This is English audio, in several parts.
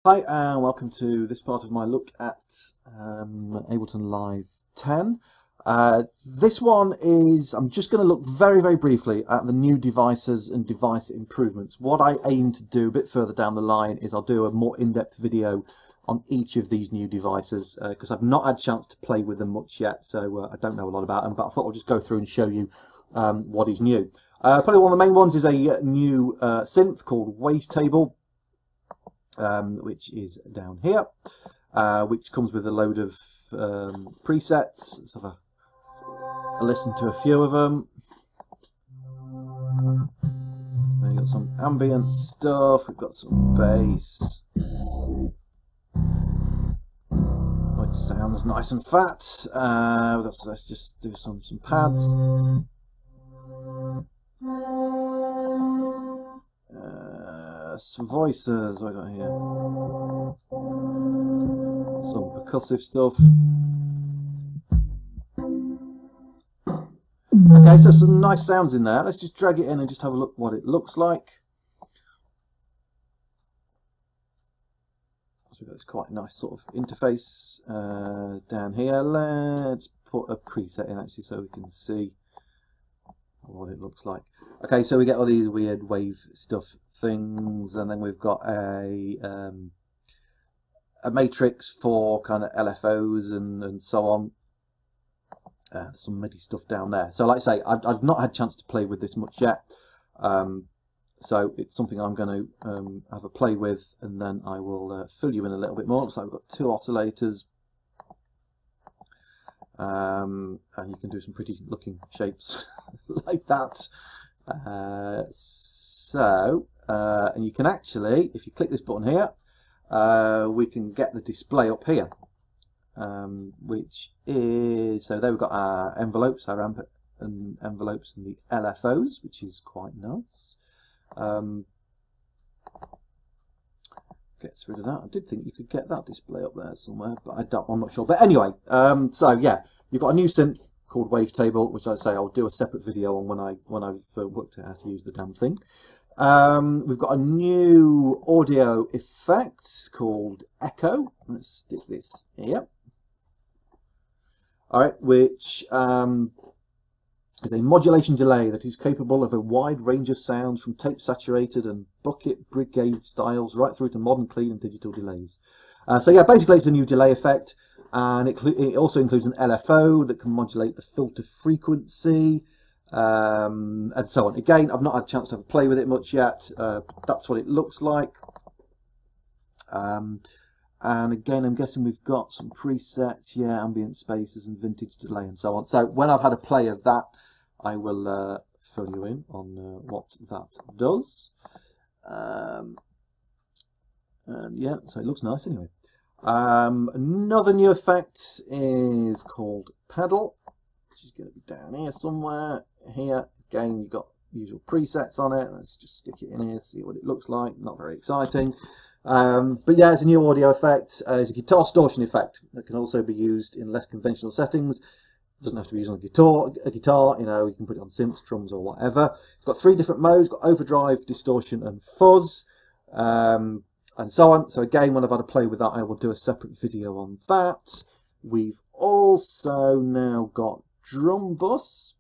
Hi and welcome to this part of my look at Ableton Live 10. This one is, I'm just going to look very briefly at the new devices and device improvements. What I aim to do a bit further down the line is I'll do a more in-depth video on each of these new devices because I've not had a chance to play with them much yet, so I don't know a lot about them, but I thought I'll just go through and show you what is new. Probably one of the main ones is a new synth called Wavetable. Which is down here, which comes with a load of presets. Let's have a listen to a few of them. So we've got some ambient stuff, we've got some bass, which sounds nice and fat. Let's just do some pads. Voices, what have I got here? Some percussive stuff. Okay, so some nice sounds in there. Let's just drag it in and just have a look what it looks like. So we've got this quite nice sort of interface down here. Let's put a preset in actually so we can see what it looks like. Okay, so we get all these weird wave stuff things, and then we've got a matrix for kind of LFOs and so on. There's some MIDI stuff down there. So like I say, I've not had a chance to play with this much yet. So it's something I'm going to have a play with, and then I will fill you in a little bit more. Looks like we've got 2 oscillators. And you can do some pretty looking shapes like that. And you can actually, if you click this button here, we can get the display up here, which is, so there we've got our envelopes, our amp and envelopes and the LFOs, which is quite nice. Gets rid of that. I did think you could get that display up there somewhere, but I'm not sure. But anyway, so yeah, you've got a new synth called Wavetable, which I say I'll do a separate video on when I've worked out how to use the damn thing. We've got a new audio effect called Echo. Let's stick this here. All right, which is a modulation delay that is capable of a wide range of sounds from tape saturated and bucket brigade styles right through to modern clean and digital delays. So yeah, basically it's a new delay effect, and it also includes an LFO that can modulate the filter frequency and so on. Again, I've not had a chance to have a play with it much yet. That's what it looks like. And again, I'm guessing we've got some presets, yeah, ambient spaces and vintage delay and so on. So when I've had a play of that, I will fill you in on what that does. And yeah, so it looks nice anyway. Another new effect is called Pedal, which is going to be down here somewhere. Here, again, you've got usual presets on it. Let's just stick it in here, see what it looks like. Not very exciting. But yeah, it's a new audio effect. It's a guitar distortion effect that can also be used in less conventional settings. It doesn't have to be used on a guitar, you know, you can put it on synths, drums or whatever. It's got 3 different modes, it's got overdrive, distortion and fuzz, and so on. So again, when I've had a play with that, I will do a separate video on that. We've also now got drum bus.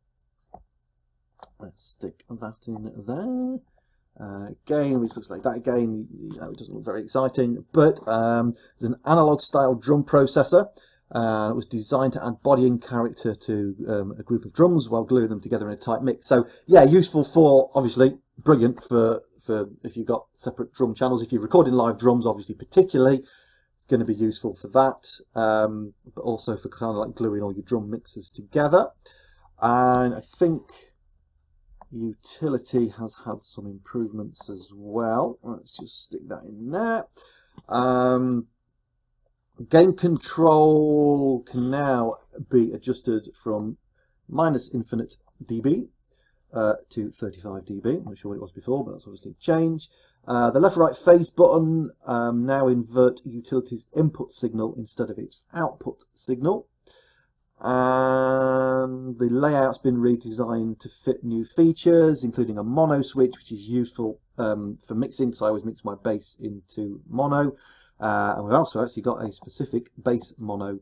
Let's stick that in there. Again, which looks like that again, you know, it doesn't look very exciting, but there's an analog style drum processor. It was designed to add body and character to a group of drums while gluing them together in a tight mix. So yeah, useful for, obviously, brilliant for if you've got separate drum channels. If you're recording live drums, obviously, particularly, it's going to be useful for that, but also for kind of like gluing all your drum mixes together. And I think Utility has had some improvements as well. Let's just stick that in there. Gain control can now be adjusted from -infinite dB to 35 dB. I'm not sure what it was before, but that's obviously a change. The left-right phase button now invert Utility's input signal instead of its output signal. And the layout's been redesigned to fit new features, including a mono switch, which is useful for mixing, because I always mix my bass into mono. And we've also actually got a specific bass mono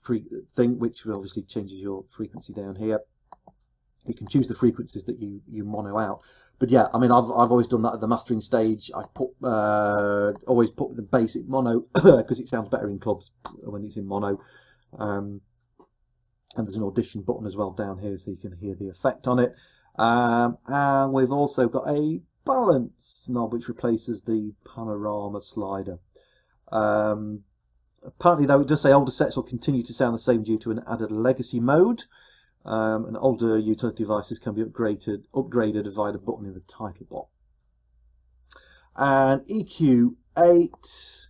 free thing, which obviously changes your frequency down here. You can choose the frequencies that you mono out. But yeah, I mean, I've always done that at the mastering stage. I've put always put the basic mono because it sounds better in clubs when it's in mono. And there's an audition button as well down here, so you can hear the effect on it. And we've also got a balance knob which replaces the panorama slider. Apparently, though, it does say older sets will continue to sound the same due to an added legacy mode. And older utility devices can be upgraded via the button in the title block. And EQ8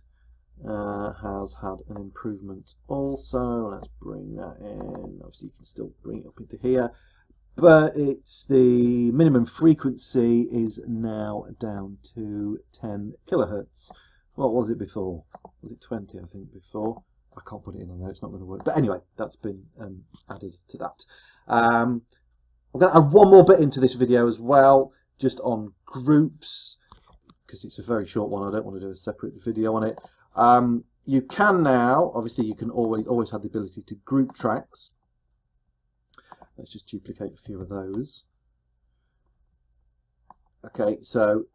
has had an improvement also. Let's bring that in. Obviously, you can still bring it up into here, but it's the minimum frequency is now down to 10 kilohertz. What was it before? Was it 20? I think before. I can't put it in on there, it's not going to work. But anyway, that's been added to that. I'm going to add one more bit into this video as well, just on groups, because it's a very short one. I don't want to do a separate video on it. You can now, obviously, you can always have the ability to group tracks. Let's just duplicate a few of those. Okay, so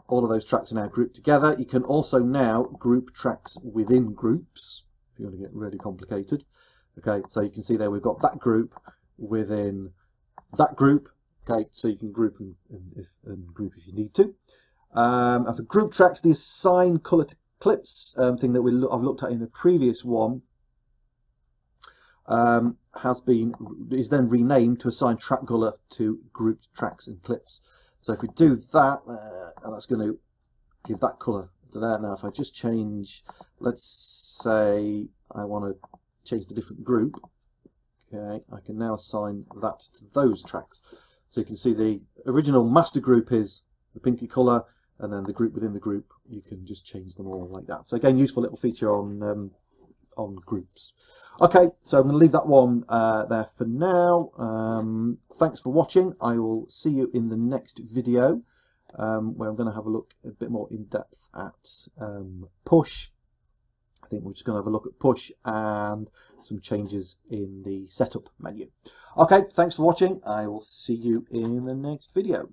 all of those tracks are now grouped together. You can also now group tracks within groups, if you want to get really complicated. Okay, so you can see there we've got that group within that group. Okay, so you can group and group if you need to. And for group tracks, the assign colour to clips thing that I've looked at in a previous one is then renamed to assign track colour to grouped tracks and clips. So if we do that, and that's going to give that colour to there. Now, if I just change, let's say I want to change the different group. Okay, I can now assign that to those tracks. So you can see the original master group is the pinky colour, and then the group within the group, you can just change them all like that. So again, useful little feature on groups. Okay, so I'm going to leave that one there for now. Thanks for watching. I will see you in the next video, where I'm going to have a look a bit more in depth at push. I think we're just going to have a look at push and some changes in the setup menu. Okay, thanks for watching. I will see you in the next video.